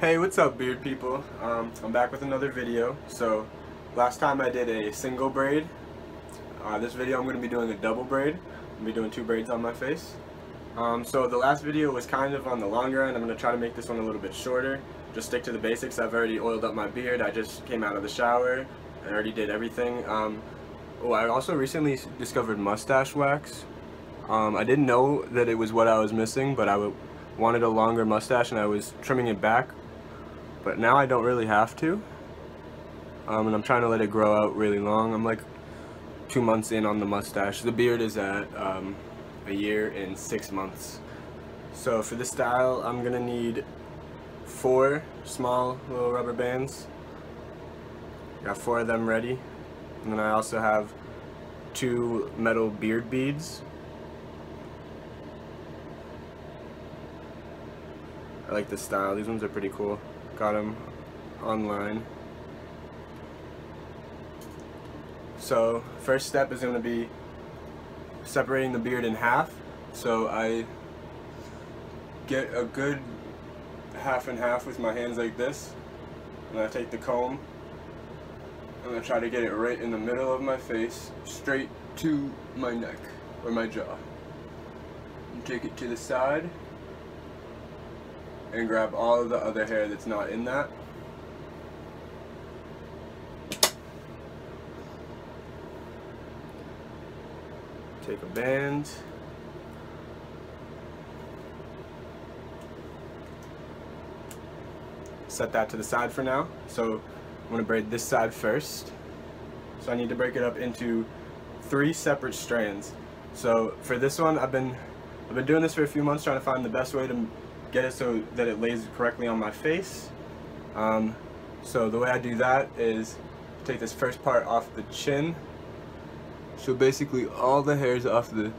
Hey, what's up, beard people? I'm back with another video. So last time I did a single braid. This video I'm going to be doing a double braid. I'm going to be doing 2 braids on my face. So the last video was kind of on the longer end. I'm going to try to make this one a little bit shorter. Just stick to the basics. I've already oiled up my beard. I just came out of the shower. I already did everything. I also recently discovered mustache wax. I didn't know that it was what I was missing, but I wanted a longer mustache and I was trimming it back. But now I don't really have to. And I'm trying to let it grow out really long. I'm like 2 months in on the mustache. The beard is at a year and 6 months. So for this style, I'm gonna need 4 small little rubber bands. Got 4 of them ready. And then I also have 2 metal beard beads. I like this style. These ones are pretty cool. Got them online. So first step is going to be separating the beard in half. So I get a good half and half with my hands like this, and I take the comb and I try to get it right in the middle of my face, straight to my neck or my jaw. And take it to the side and grab all of the other hair that's not in that. Take a band. Set that to the side for now. So I'm going to braid this side first. So I need to break it up into 3 separate strands. So for this one, I've been doing this for a few months, trying to find the best way to get it so that it lays correctly on my face. So the way I do that is take this first part off the chin. So basically all the hair's off the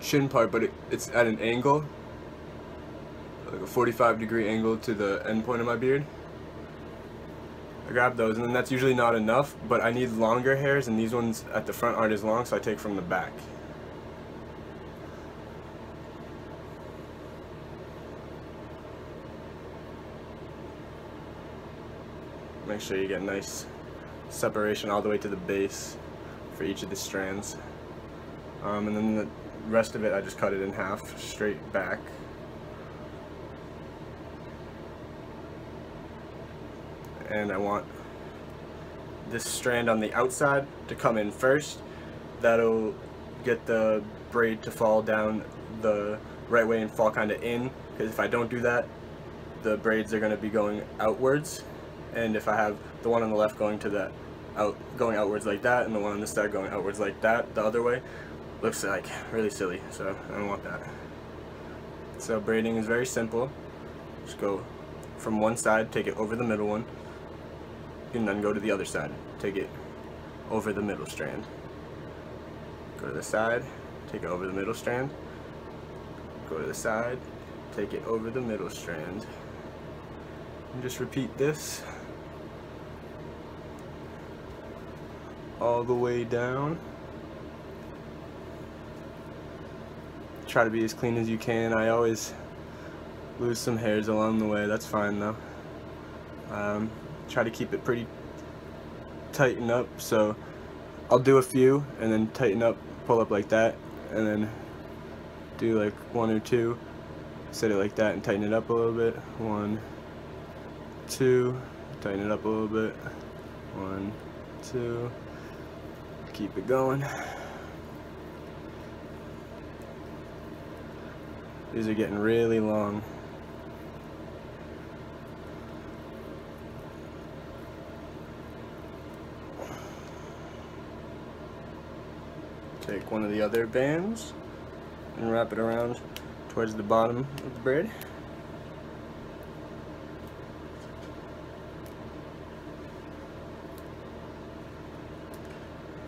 chin part, but it's at an angle, like a 45-degree angle to the end point of my beard. I grab those, and then that's usually not enough, but I need longer hairs, and these ones at the front aren't as long, so I take from the back. Make sure you get nice separation all the way to the base for each of the strands. And then the rest of it, I just cut it in half, straight back. And I want this strand on the outside to come in first. That'll get the braid to fall down the right way and fall kind of in, because if I don't do that, the braids are going to be going outwards. And if I have the one on the left going outwards like that, and the one on this side going outwards like that, the other way, looks like really silly, so I don't want that. So braiding is very simple. Just go from one side, take it over the middle one, and then go to the other side, take it over the middle strand. Go to the side, take it over the middle strand. Go to the side, take it over the middle strand. And just repeat this all the way down. Try to be as clean as you can. I always lose some hairs along the way. That's fine though. Try to keep it pretty tighten up, so I'll do a few and then tighten up, pull up like that, and then do like 1 or 2, set it like that and tighten it up a little bit. 1, 2, tighten it up a little bit. 1, 2, keep it going. These are getting really long. Take one of the other bands and wrap it around towards the bottom of the braid.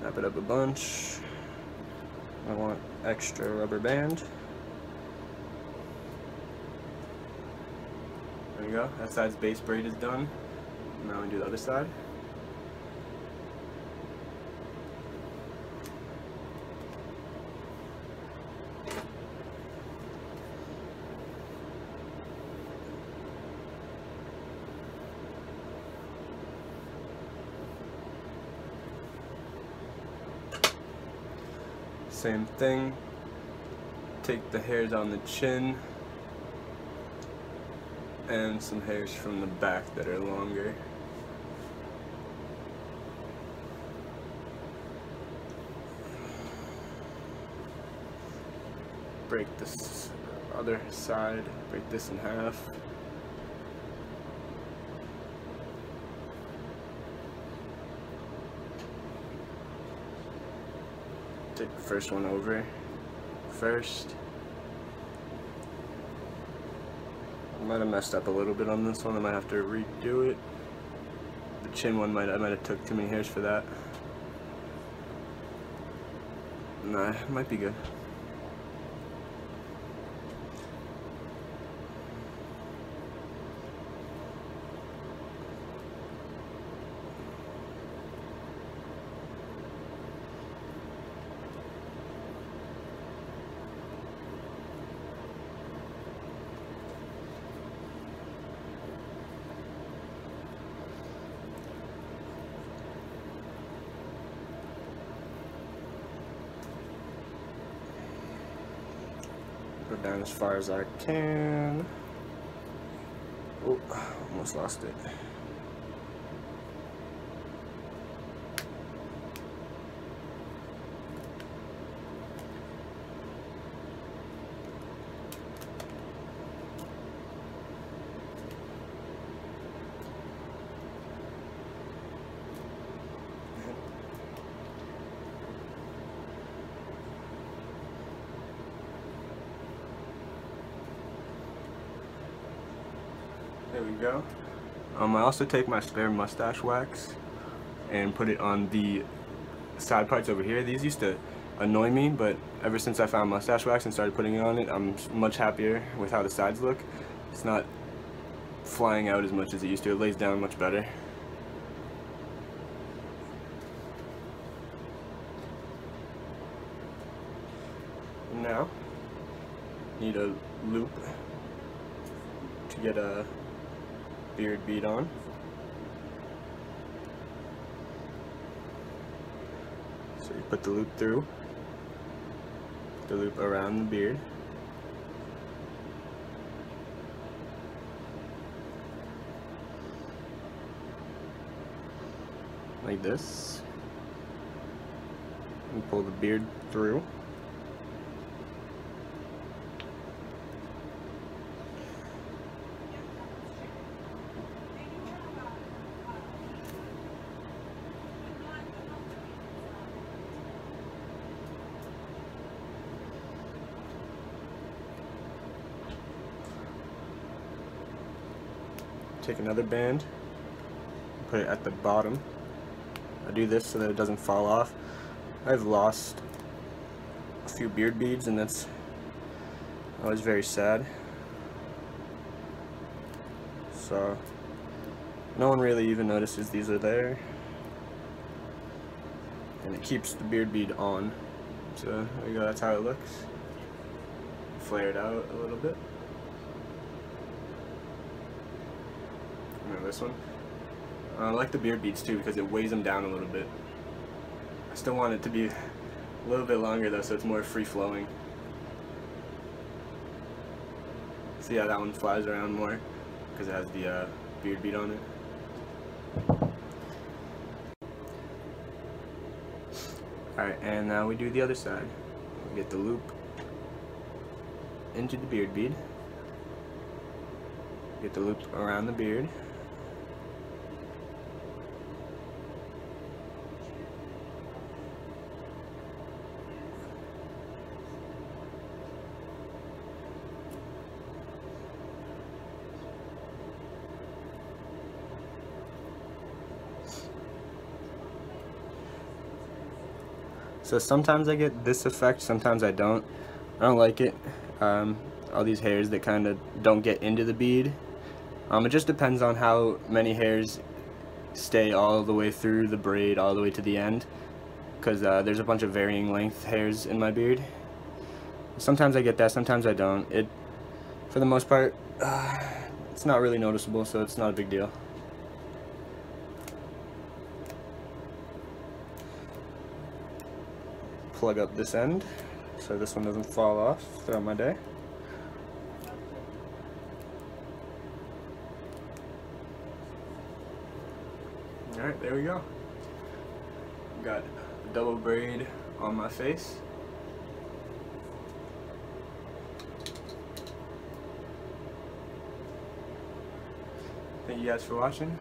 Wrap it up a bunch. I want extra rubber band. There you go. That side's base braid is done. Now we do the other side. Same thing. Take the hairs on the chin and some hairs from the back that are longer. Break this other side, break this in half. Take the first one over first. I might have messed up a little bit on this one. I might have to redo it. The chin one I might have took too many hairs for that. Nah, it might be good. Go down as far as I can. Oh, almost lost it. There we go. I also take my spare mustache wax and put it on the side parts over here. These used to annoy me, but ever since I found mustache wax and started putting it on it, I'm much happier with how the sides look. It's not flying out as much as it used to. It lays down much better. Now, need a loop to get a beard bead on. So you put the loop through, the loop around the beard. Like this. And pull the beard through. Take another band, put it at the bottom. I do this so that it doesn't fall off. I've lost a few beard beads and that's always very sad. So no one really even notices these are there. And it keeps the beard bead on. So there you go, that's how it looks. Flare it out a little bit. This one. I like the beard beads too because it weighs them down a little bit. I still want it to be a little bit longer though, so it's more free flowing. See how that one flies around more because it has the beard bead on it. Alright, and now we do the other side. We get the loop into the beard bead. Get the loop around the beard. So sometimes I get this effect, sometimes I don't. I don't like it. All these hairs that kind of don't get into the bead. It just depends on how many hairs stay all the way through the braid, all the way to the end. Because there's a bunch of varying length hairs in my beard. Sometimes I get that, sometimes I don't. For the most part, it's not really noticeable, so it's not a big deal. plug up this end so this one doesn't fall off throughout my day. Alright, there we go. Got a double braid on my face. Thank you guys for watching.